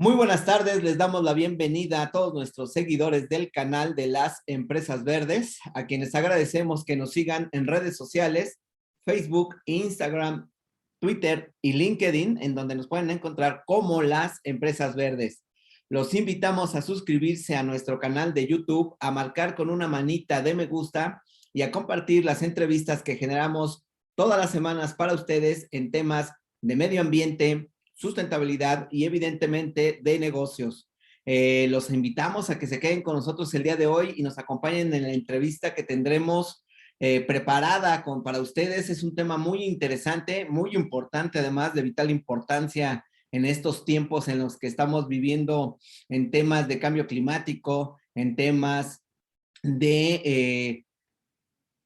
Muy buenas tardes, les damos la bienvenida a todos nuestros seguidores del canal de las Empresas Verdes, a quienes agradecemos que nos sigan en redes sociales, Facebook, Instagram, Twitter y LinkedIn, en donde nos pueden encontrar como las Empresas Verdes. Los invitamos a suscribirse a nuestro canal de YouTube, a marcar con una manita de me gusta y a compartir las entrevistas que generamos todas las semanas para ustedes en temas de medio ambiente, sustentabilidad y evidentemente de negocios. Los invitamos a que se queden con nosotros el día de hoy y nos acompañen en la entrevista que tendremos preparada para ustedes. Es un tema muy interesante, muy importante, además de vital importancia en estos tiempos en los que estamos viviendo en temas de cambio climático, en temas de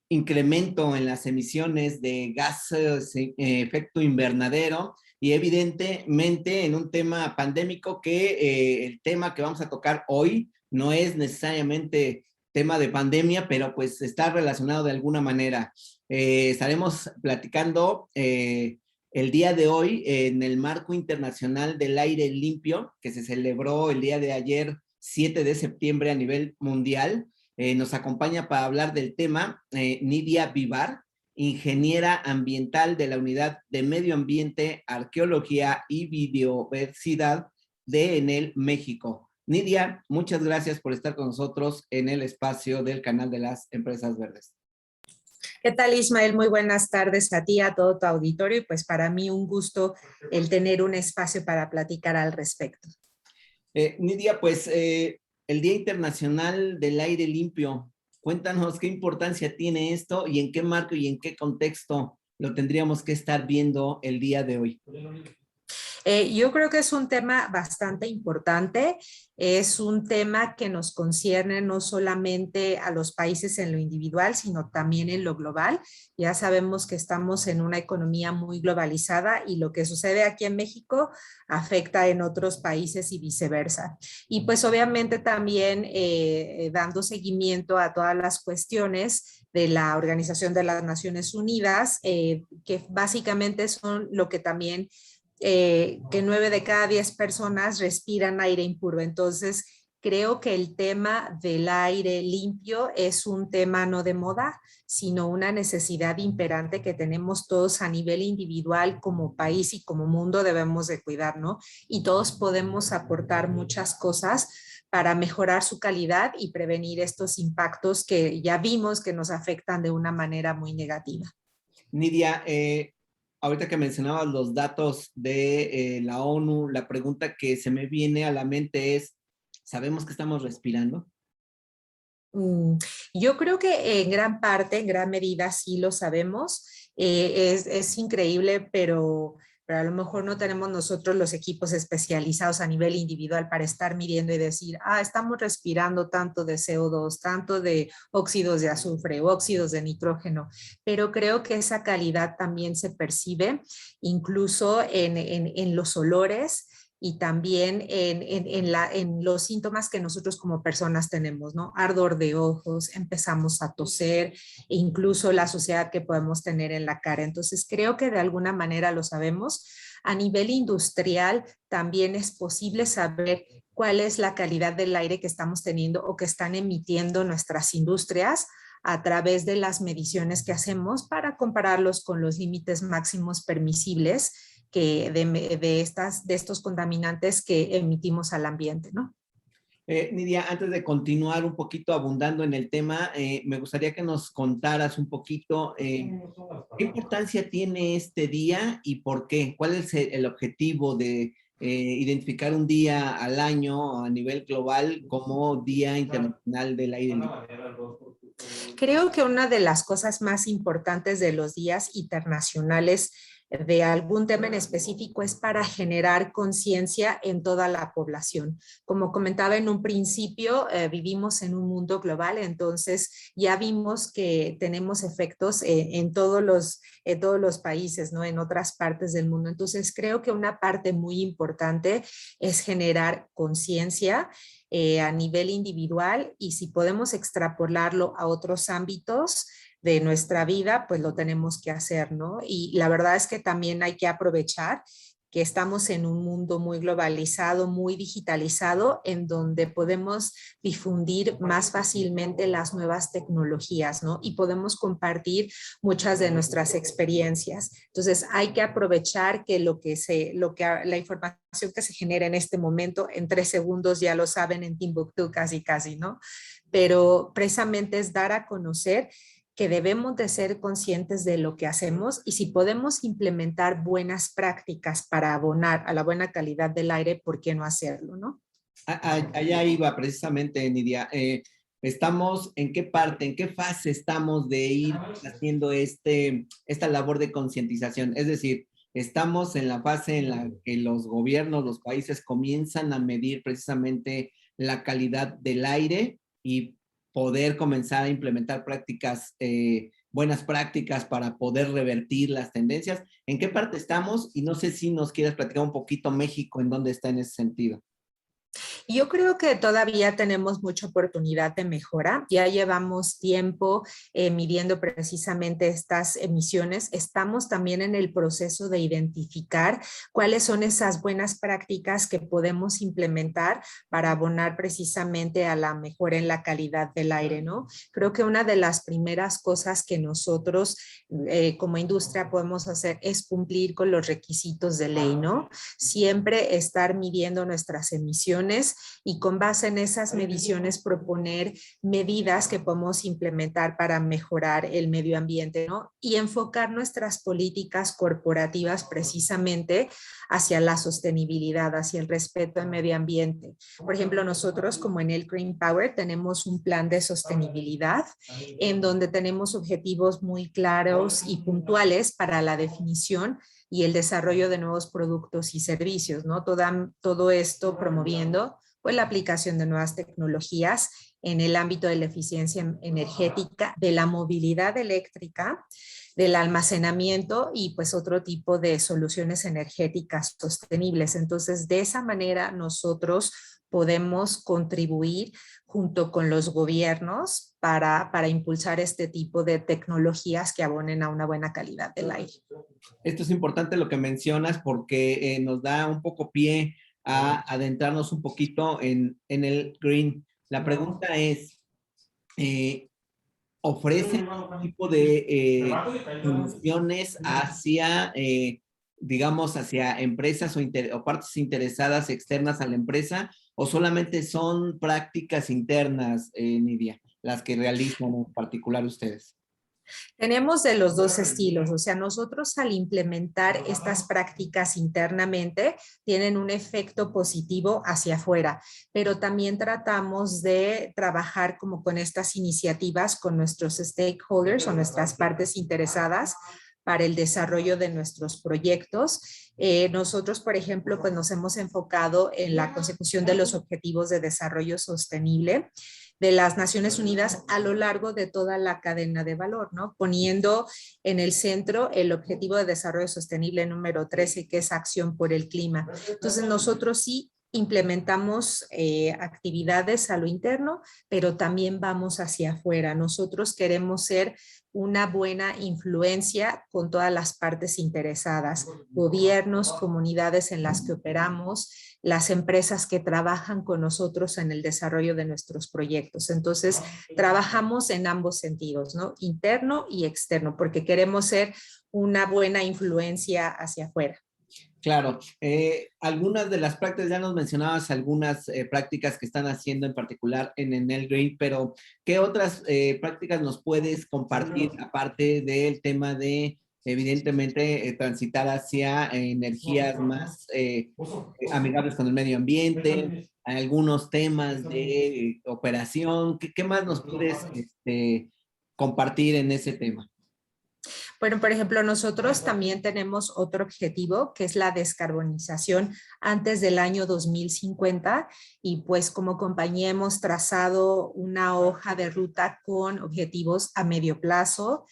incremento en las emisiones de gases efecto invernadero y evidentemente en un tema pandémico que el tema que vamos a tocar hoy no es necesariamente tema de pandemia, pero pues está relacionado de alguna manera. Estaremos platicando el día de hoy en el marco internacional del aire limpio que se celebró el día de ayer, 7 de septiembre a nivel mundial. Nos acompaña para hablar del tema Nidia Vivar, ingeniera ambiental de la Unidad de Medio Ambiente, Arqueología y Biodiversidad de Enel, México. Nidia, muchas gracias por estar con nosotros en el espacio del canal de las Empresas Verdes. ¿Qué tal, Ismael? Muy buenas tardes a ti, a todo tu auditorio, y pues para mí un gusto el tener un espacio para platicar al respecto. Nidia, pues el Día Internacional del Aire Limpio, cuéntanos qué importancia tiene esto y en qué marco y en qué contexto lo tendríamos que estar viendo el día de hoy. Yo creo que es un tema bastante importante, es un tema que nos concierne no solamente a los países en lo individual, sino también en lo global. Ya sabemos que estamos en una economía muy globalizada y lo que sucede aquí en México afecta en otros países y viceversa. Y pues obviamente también dando seguimiento a todas las cuestiones de la Organización de las Naciones Unidas, que básicamente son lo que también que 9 de cada 10 personas respiran aire impuro. Entonces, creo que el tema del aire limpio es un tema no de moda, sino una necesidad imperante que tenemos todos a nivel individual como país y como mundo debemos de cuidar, ¿no? Y todos podemos aportar muchas cosas para mejorar su calidad y prevenir estos impactos que ya vimos que nos afectan de una manera muy negativa. Nidia, ahorita que mencionabas los datos de la ONU, la pregunta que se me viene a la mente es, ¿sabemos que estamos respirando? Yo creo que en gran parte, en gran medida sí lo sabemos. Es increíble, pero a lo mejor no tenemos nosotros los equipos especializados a nivel individual para estar midiendo y decir, estamos respirando tanto de CO2, tanto de óxidos de azufre, óxidos de nitrógeno, pero creo que esa calidad también se percibe incluso en los olores y también en los síntomas que nosotros como personas tenemos, ¿no? Ardor de ojos, empezamos a toser, e incluso la suciedad que podemos tener en la cara. Entonces, creo que de alguna manera lo sabemos. A nivel industrial, también es posible saber cuál es la calidad del aire que estamos teniendo o que están emitiendo nuestras industrias a través de las mediciones que hacemos para compararlos con los límites máximos permisibles que de estos contaminantes que emitimos al ambiente, ¿no? Nidia, antes de continuar un poquito abundando en el tema, me gustaría que nos contaras un poquito qué importancia tiene este día y por qué. ¿Cuál es el objetivo de identificar un día al año a nivel global como Día Internacional del Aire Limpio? Creo que una de las cosas más importantes de los días internacionales de algún tema en específico es para generar conciencia en toda la población. Como comentaba en un principio, vivimos en un mundo global, entonces ya vimos que tenemos efectos en todos los países, ¿no? En otras partes del mundo. Entonces creo que una parte muy importante es generar conciencia a nivel individual y si podemos extrapolarlo a otros ámbitos de nuestra vida, pues lo tenemos que hacer, ¿no? Y la verdad es que también hay que aprovechar que estamos en un mundo muy globalizado, muy digitalizado, en donde podemos difundir más fácilmente las nuevas tecnologías, ¿no? Y podemos compartir muchas de nuestras experiencias. Entonces, hay que aprovechar que la información que se genera en este momento, en 3 segundos ya lo saben en Timbuktu casi, ¿no? Pero precisamente es dar a conocer que debemos de ser conscientes de lo que hacemos y si podemos implementar buenas prácticas para abonar a la buena calidad del aire, ¿por qué no hacerlo, no? Allá iba precisamente, Nidia. ¿Estamos en qué parte, en qué fase estamos de ir haciendo esta labor de concientización? Es decir, estamos en la fase en la que los gobiernos, los países comienzan a medir precisamente la calidad del aire y poder comenzar a implementar prácticas, buenas prácticas para poder revertir las tendencias. ¿En qué parte estamos? Y no sé si nos quieres platicar un poquito México, en dónde está en ese sentido. Yo creo que todavía tenemos mucha oportunidad de mejora. Ya llevamos tiempo midiendo precisamente estas emisiones. Estamos también en el proceso de identificar cuáles son esas buenas prácticas que podemos implementar para abonar precisamente a la mejora en la calidad del aire, ¿no? Creo que una de las primeras cosas que nosotros como industria podemos hacer es cumplir con los requisitos de ley, ¿no? Siempre estar midiendo nuestras emisiones y con base en esas mediciones proponer medidas que podemos implementar para mejorar el medio ambiente, ¿no? Y enfocar nuestras políticas corporativas precisamente hacia la sostenibilidad, hacia el respeto al medio ambiente. Por ejemplo, nosotros como en el Green Power tenemos un plan de sostenibilidad en donde tenemos objetivos muy claros y puntuales para la definición y el desarrollo de nuevos productos y servicios, ¿no? Todo esto promoviendo pues, la aplicación de nuevas tecnologías en el ámbito de la eficiencia energética, de la movilidad eléctrica, del almacenamiento y pues otro tipo de soluciones energéticas sostenibles. Entonces, de esa manera nosotros podemos contribuir junto con los gobiernos para impulsar este tipo de tecnologías que abonen a una buena calidad del aire. Esto es importante lo que mencionas porque nos da un poco pie a adentrarnos un poquito en el green. La pregunta es, ¿ofrecen un tipo de soluciones hacia, digamos, hacia empresas o partes interesadas externas a la empresa o solamente son prácticas internas, Nidia, las que realizan en particular ustedes? Tenemos de los dos estilos, o sea, nosotros al implementar estas prácticas internamente tienen un efecto positivo hacia afuera, pero también tratamos de trabajar como con estas iniciativas con nuestros stakeholders o nuestras partes interesadas para el desarrollo de nuestros proyectos. Nosotros, por ejemplo, pues nos hemos enfocado en la consecución de los objetivos de desarrollo sostenible de las Naciones Unidas a lo largo de toda la cadena de valor, ¿no? Poniendo en el centro el Objetivo de Desarrollo Sostenible número 13, que es acción por el clima. Entonces, nosotros sí implementamos actividades a lo interno, pero también vamos hacia afuera. Nosotros queremos ser una buena influencia con todas las partes interesadas, gobiernos, comunidades en las que operamos, las empresas que trabajan con nosotros en el desarrollo de nuestros proyectos. Entonces, trabajamos en ambos sentidos, ¿no? Interno y externo, porque queremos ser una buena influencia hacia afuera. Claro, algunas de las prácticas, ya nos mencionabas algunas prácticas que están haciendo en particular en Enel Green, pero ¿qué otras prácticas nos puedes compartir aparte del tema de, evidentemente, transitar hacia energías más amigables con el medio ambiente, algunos temas de operación? ¿Qué más nos puedes compartir en ese tema? Bueno, por ejemplo, nosotros también tenemos otro objetivo que es la descarbonización antes del año 2050 y pues como compañía hemos trazado una hoja de ruta con objetivos a medio plazo.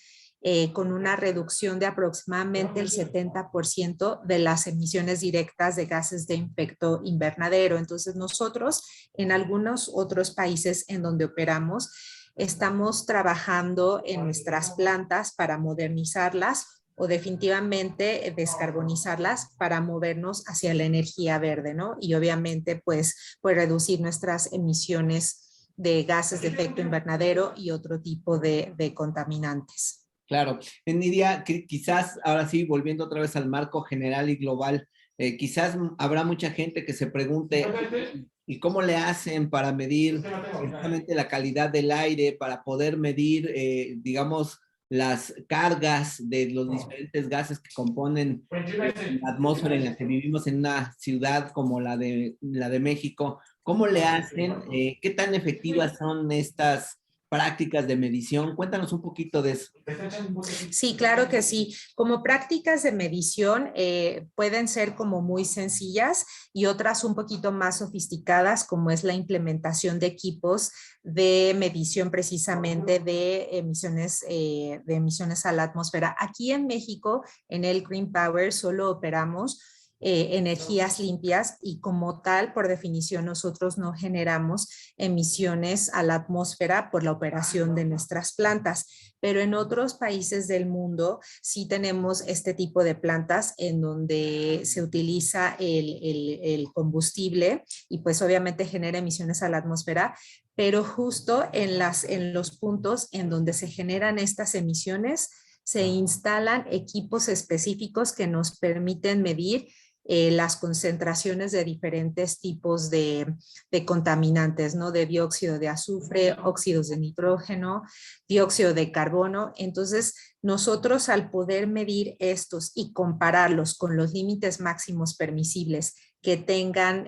Con una reducción de aproximadamente el 70% de las emisiones directas de gases de efecto invernadero. Entonces nosotros en algunos otros países en donde operamos estamos trabajando en nuestras plantas para modernizarlas o definitivamente descarbonizarlas para movernos hacia la energía verde, ¿no? Y obviamente pues reducir nuestras emisiones de gases de efecto invernadero y otro tipo de contaminantes. Claro. Nidia, quizás ahora sí, volviendo otra vez al marco general y global, quizás habrá mucha gente que se pregunte, ¿y cómo le hacen para medir precisamente la calidad del aire, para poder medir, digamos, las cargas de los diferentes gases que componen la atmósfera en la que vivimos en una ciudad como la de México? ¿Cómo le hacen? ¿Qué tan efectivas son estas prácticas de medición? Cuéntanos un poquito de eso. Sí, claro que sí. Como prácticas de medición pueden ser como muy sencillas y otras un poquito más sofisticadas, como es la implementación de equipos de medición precisamente de emisiones a la atmósfera. Aquí en México, en el Green Power, solo operamos energías limpias y como tal, por definición, nosotros no generamos emisiones a la atmósfera por la operación de nuestras plantas, pero en otros países del mundo sí tenemos este tipo de plantas en donde se utiliza el combustible y pues obviamente genera emisiones a la atmósfera, pero justo en los puntos en donde se generan estas emisiones, se instalan equipos específicos que nos permiten medir las concentraciones de diferentes tipos de contaminantes, ¿no? De dióxido de azufre, óxidos de nitrógeno, dióxido de carbono. Entonces, nosotros al poder medir estos y compararlos con los límites máximos permisibles que tengan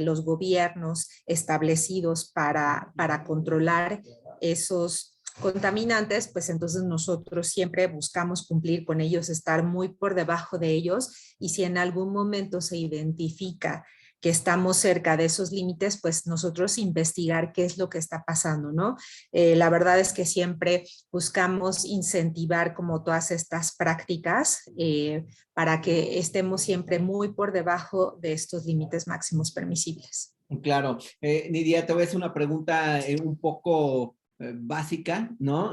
los gobiernos establecidos para controlar esos contaminantes, pues entonces nosotros siempre buscamos cumplir con ellos, estar muy por debajo de ellos y si en algún momento se identifica que estamos cerca de esos límites, pues nosotros investigar qué es lo que está pasando, ¿no? La verdad es que siempre buscamos incentivar como todas estas prácticas para que estemos siempre muy por debajo de estos límites máximos permisibles. Claro. Nidia, te voy a hacer una pregunta un poco básica, ¿no?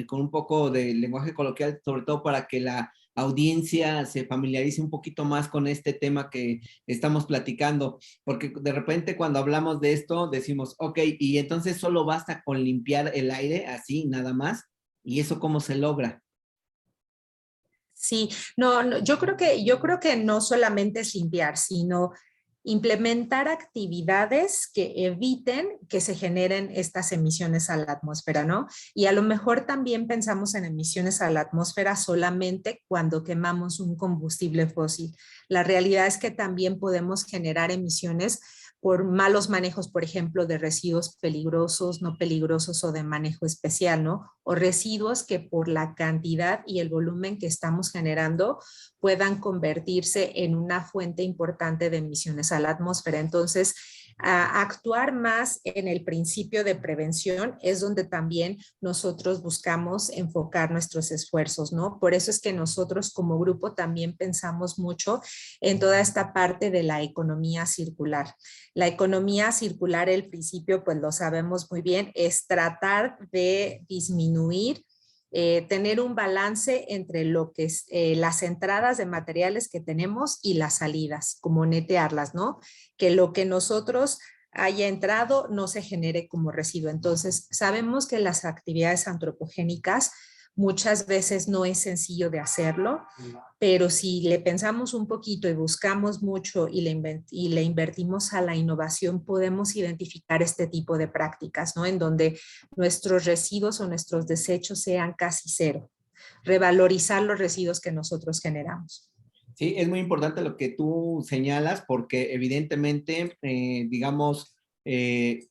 Con un poco de lenguaje coloquial, sobre todo para que la audiencia se familiarice un poquito más con este tema que estamos platicando, porque de repente cuando hablamos de esto decimos, ok, y entonces solo basta con limpiar el aire así, nada más, ¿y eso cómo se logra? Sí, no, yo creo que no solamente es limpiar, sino implementar actividades que eviten que se generen estas emisiones a la atmósfera, ¿no? Y a lo mejor también pensamos en emisiones a la atmósfera solamente cuando quemamos un combustible fósil. La realidad es que también podemos generar emisiones por malos manejos, por ejemplo, de residuos peligrosos, no peligrosos o de manejo especial, ¿no? O residuos que por la cantidad y el volumen que estamos generando puedan convertirse en una fuente importante de emisiones a la atmósfera. Entonces, actuar más en el principio de prevención es donde también nosotros buscamos enfocar nuestros esfuerzos, ¿no? Por eso es que nosotros como grupo también pensamos mucho en toda esta parte de la economía circular. La economía circular, el principio, pues lo sabemos muy bien, es tratar de disminuir tener un balance entre lo que es las entradas de materiales que tenemos y las salidas, como netearlas, ¿no? Que lo que nosotros haya entrado no se genere como residuo. Entonces, sabemos que las actividades antropogénicas muchas veces no es sencillo de hacerlo, pero si le pensamos un poquito y buscamos mucho y le invertimos a la innovación, podemos identificar este tipo de prácticas, ¿no? En donde nuestros residuos o nuestros desechos sean casi cero. Revalorizar los residuos que nosotros generamos. Sí, es muy importante lo que tú señalas porque evidentemente, digamos,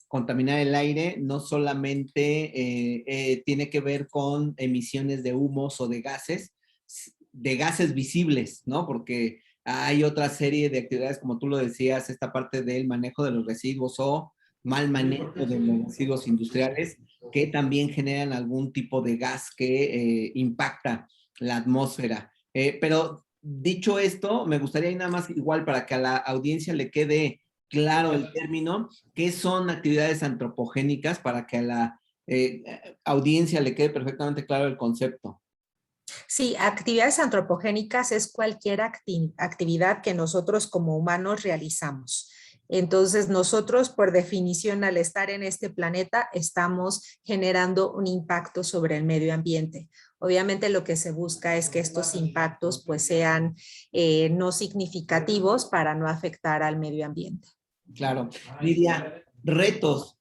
contaminar el aire no solamente tiene que ver con emisiones de humos o de gases visibles, ¿no? Porque hay otra serie de actividades, como tú lo decías, esta parte del manejo de los residuos o mal manejo de los residuos industriales que también generan algún tipo de gas que impacta la atmósfera. Pero dicho esto, me gustaría nada más igual para que a la audiencia le quede claro el término, qué son actividades antropogénicas para que a la audiencia le quede perfectamente claro el concepto. Sí, actividades antropogénicas es cualquier actividad que nosotros como humanos realizamos. Entonces, nosotros, por definición, al estar en este planeta, estamos generando un impacto sobre el medio ambiente. Obviamente, lo que se busca es que estos impactos pues sean no significativos para no afectar al medio ambiente. Claro. Lidia, retos.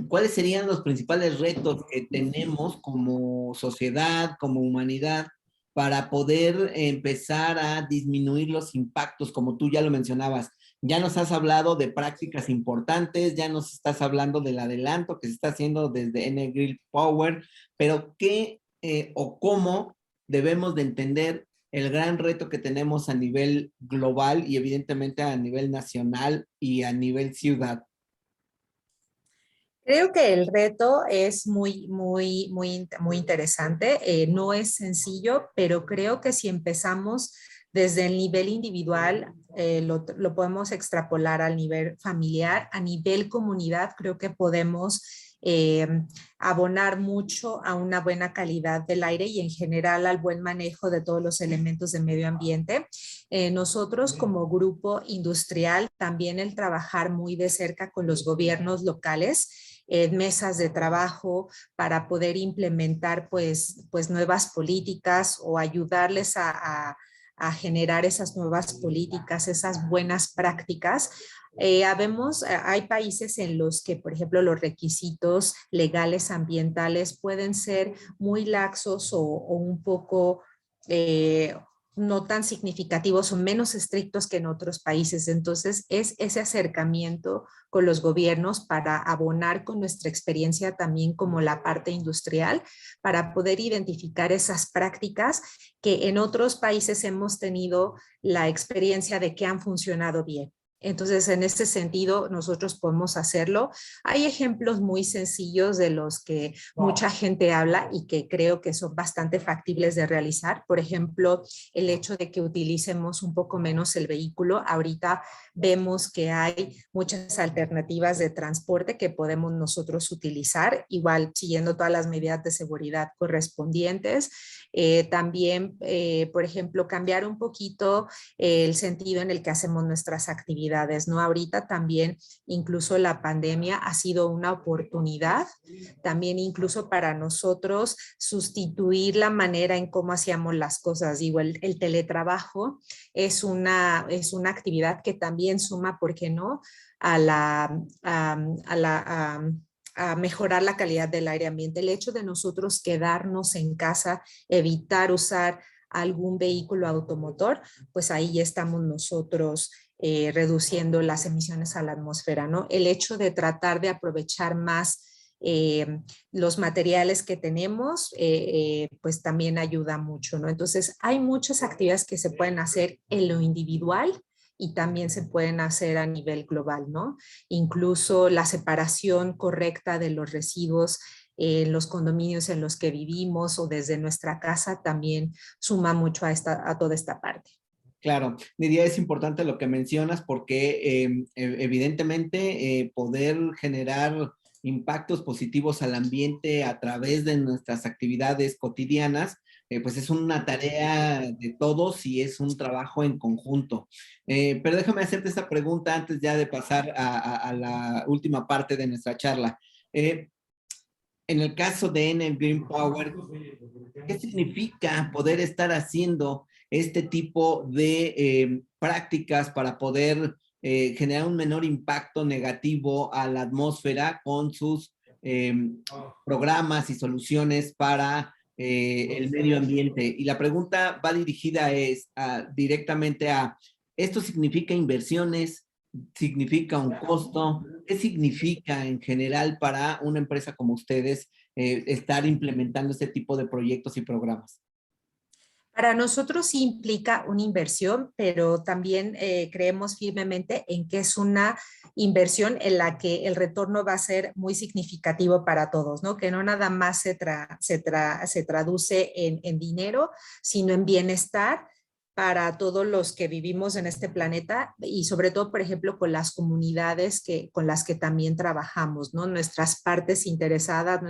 ¿Cuáles serían los principales retos que tenemos como sociedad, como humanidad, para poder empezar a disminuir los impactos, como tú ya lo mencionabas? Ya nos has hablado de prácticas importantes, ya nos estás hablando del adelanto que se está haciendo desde Energy Power, pero ¿qué o cómo debemos de entender el gran reto que tenemos a nivel global y evidentemente a nivel nacional y a nivel ciudad? Creo que el reto es muy interesante. No es sencillo, pero creo que si empezamos desde el nivel individual, lo podemos extrapolar al nivel familiar, a nivel comunidad, creo que podemos eh, abonar mucho a una buena calidad del aire y en general al buen manejo de todos los elementos de medio ambiente. Nosotros como grupo industrial, también el trabajar muy de cerca con los gobiernos locales, mesas de trabajo para poder implementar pues nuevas políticas o ayudarles a generar esas nuevas políticas, esas buenas prácticas. Hay países en los que, por ejemplo, los requisitos legales ambientales pueden ser muy laxos o un poco no tan significativos o menos estrictos que en otros países. Entonces, es ese acercamiento con los gobiernos para abonar con nuestra experiencia también como la parte industrial, para poder identificar esas prácticas que en otros países hemos tenido la experiencia de que han funcionado bien. Entonces, en este sentido, nosotros podemos hacerlo. Hay ejemplos muy sencillos de los que mucha gente habla y que creo que son bastante factibles de realizar. Por ejemplo, el hecho de que utilicemos un poco menos el vehículo. Ahorita vemos que hay muchas alternativas de transporte que podemos nosotros utilizar, igual siguiendo todas las medidas de seguridad correspondientes. También, por ejemplo, cambiar un poquito el sentido en el que hacemos nuestras actividades, ¿no? Ahorita también, incluso la pandemia ha sido una oportunidad, también incluso para nosotros sustituir la manera en cómo hacíamos las cosas. Digo, el teletrabajo es una actividad que también suma, ¿por qué no?, a a mejorar la calidad del aire ambiente. El hecho de nosotros quedarnos en casa, evitar usar algún vehículo automotor, pues ahí ya estamos nosotros reduciendo las emisiones a la atmósfera, ¿no? El hecho de tratar de aprovechar más los materiales que tenemos, pues también ayuda mucho, ¿no? Entonces, hay muchas actividades que se pueden hacer en lo individual y también se pueden hacer a nivel global, ¿no? Incluso la separación correcta de los residuos en los condominios en los que vivimos o desde nuestra casa también suma mucho a toda esta parte. Claro, Nidia, es importante lo que mencionas porque evidentemente poder generar impactos positivos al ambiente a través de nuestras actividades cotidianas, pues es una tarea de todos y es un trabajo en conjunto. Pero déjame hacerte esta pregunta antes ya de pasar a la última parte de nuestra charla. En el caso de Enel Green Power, ¿qué significa poder estar haciendo este tipo de prácticas para poder generar un menor impacto negativo a la atmósfera con sus eh, programas y soluciones para el medio ambiente? Y la pregunta va dirigida directamente a, ¿esto significa inversiones? ¿Significa un costo? ¿Qué significa en general para una empresa como ustedes estar implementando este tipo de proyectos y programas? Para nosotros sí implica una inversión, pero también creemos firmemente en que es una inversión en la que el retorno va a ser muy significativo para todos, ¿no? Que no nada más se traduce en dinero, sino en bienestar para todos los que vivimos en este planeta y sobre todo, por ejemplo, con las comunidades con las que también trabajamos, ¿no? Nuestras partes interesadas,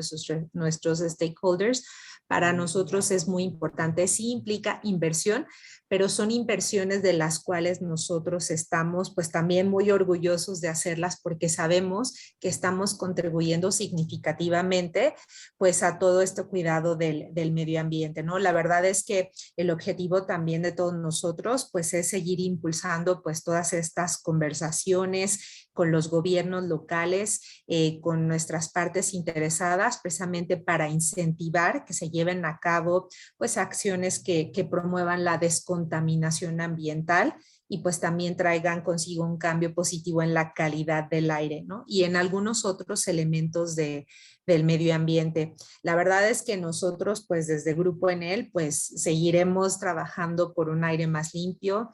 nuestros stakeholders, para nosotros es muy importante. Sí implica inversión, pero son inversiones de las cuales nosotros estamos pues también muy orgullosos de hacerlas porque sabemos que estamos contribuyendo significativamente pues a todo este cuidado del medio ambiente, ¿no? La verdad es que el objetivo también de todos nosotros pues es seguir impulsando pues todas estas conversaciones con los gobiernos locales, con nuestras partes interesadas, precisamente para incentivar que se lleven a cabo pues acciones que promuevan la descontaminación ambiental y pues también traigan consigo un cambio positivo en la calidad del aire, ¿no? Y en algunos otros elementos del medio ambiente. La verdad es que nosotros, pues desde Grupo Enel, pues seguiremos trabajando por un aire más limpio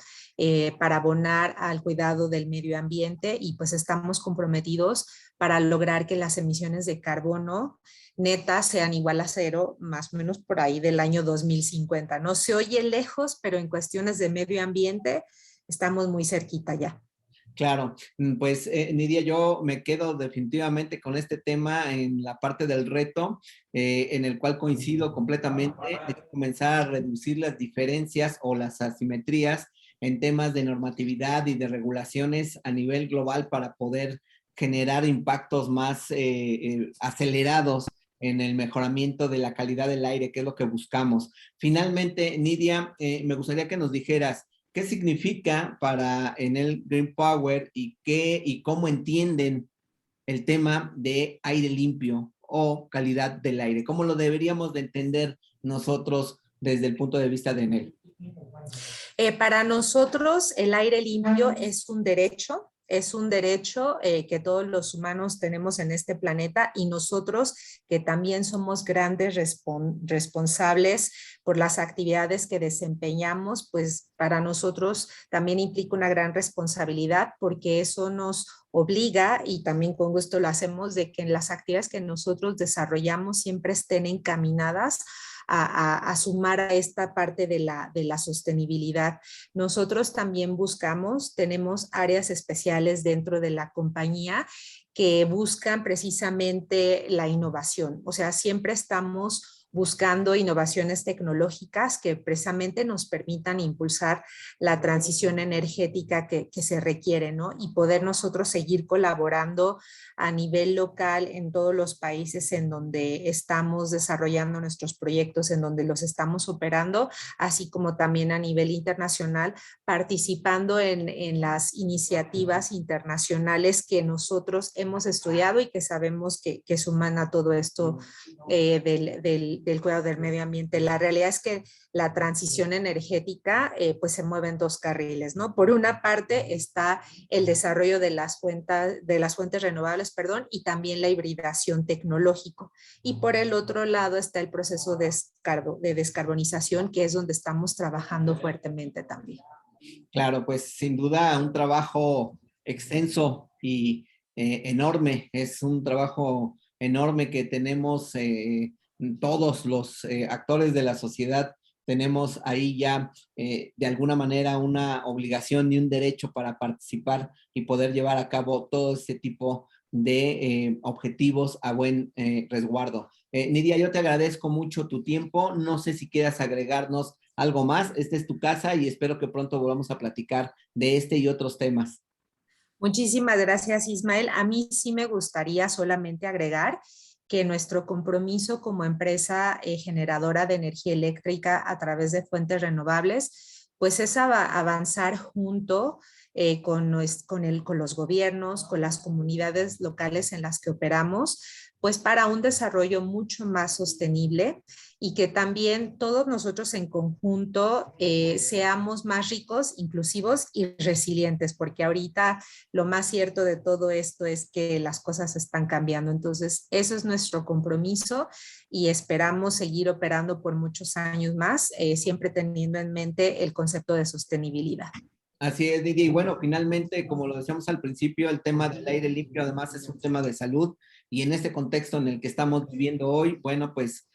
para abonar al cuidado del medio ambiente y pues estamos comprometidos para lograr que las emisiones de carbono netas sean igual a cero, más o menos por ahí del año 2050. No se oye lejos, pero en cuestiones de medio ambiente estamos muy cerquita ya. Claro, pues Nidia, yo me quedo definitivamente con este tema en la parte del reto, en el cual coincido completamente, es comenzar a reducir las diferencias o las asimetrías en temas de normatividad y de regulaciones a nivel global para poder generar impactos más acelerados en el mejoramiento de la calidad del aire, que es lo que buscamos. Finalmente, Nidia, me gustaría que nos dijeras, ¿qué significa para Enel Green Power y qué y cómo entienden el tema de aire limpio o calidad del aire? ¿Cómo lo deberíamos de entender nosotros desde el punto de vista de Enel? Para nosotros el aire limpio es un derecho que todos los humanos tenemos en este planeta y nosotros que también somos grandes responsables por las actividades que desempeñamos, pues para nosotros también implica una gran responsabilidad porque eso nos obliga, y también con gusto lo hacemos, de que en las actividades que nosotros desarrollamos siempre estén encaminadas a sumar a esta parte de la sostenibilidad. Nosotros también tenemos áreas especiales dentro de la compañía que buscan precisamente la innovación. O sea, siempre estamos buscando innovaciones tecnológicas que precisamente nos permitan impulsar la transición energética que se requiere, ¿no? Y poder nosotros seguir colaborando a nivel local en todos los países en donde estamos desarrollando nuestros proyectos, en donde los estamos operando, así como también a nivel internacional, participando en las iniciativas internacionales que nosotros hemos estudiado y que sabemos que suman a todo esto del cuidado del medio ambiente. La realidad es que la transición energética pues se mueve en dos carriles, ¿no? Por una parte está el desarrollo de las fuentes renovables, y también la hibridación tecnológico. Y por el otro lado está el proceso de descarbonización, que es donde estamos trabajando fuertemente también. Claro, pues sin duda un trabajo extenso y enorme, es un trabajo enorme que tenemos todos los actores de la sociedad, tenemos ahí ya de alguna manera una obligación y un derecho para participar y poder llevar a cabo todo este tipo de objetivos a buen resguardo. Nidia, yo te agradezco mucho tu tiempo, no sé si quieras agregarnos algo más. Esta es tu casa y espero que pronto volvamos a platicar de este y otros temas. Muchísimas gracias, Ismael. A mí sí me gustaría solamente agregar que nuestro compromiso como empresa generadora de energía eléctrica a través de fuentes renovables, pues es avanzar junto con los gobiernos, con las comunidades locales en las que operamos, pues para un desarrollo mucho más sostenible y que también todos nosotros en conjunto seamos más ricos, inclusivos y resilientes, porque ahorita lo más cierto de todo esto es que las cosas están cambiando. Entonces, eso es nuestro compromiso y esperamos seguir operando por muchos años más, siempre teniendo en mente el concepto de sostenibilidad. Así es, Didi. Y bueno, finalmente, como lo decíamos al principio, el tema del aire limpio además es un tema de salud y en este contexto en el que estamos viviendo hoy, bueno, pues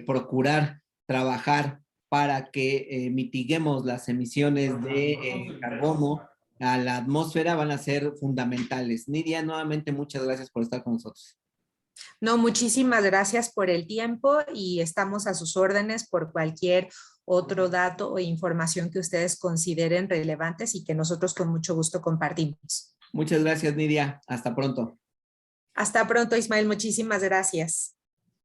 procurar trabajar para que mitiguemos las emisiones de carbono a la atmósfera van a ser fundamentales. Nidia, nuevamente muchas gracias por estar con nosotros. No, muchísimas gracias por el tiempo y estamos a sus órdenes por cualquier otro dato o información que ustedes consideren relevantes y que nosotros con mucho gusto compartimos. Muchas gracias, Nidia. Hasta pronto. Hasta pronto, Ismael. Muchísimas gracias.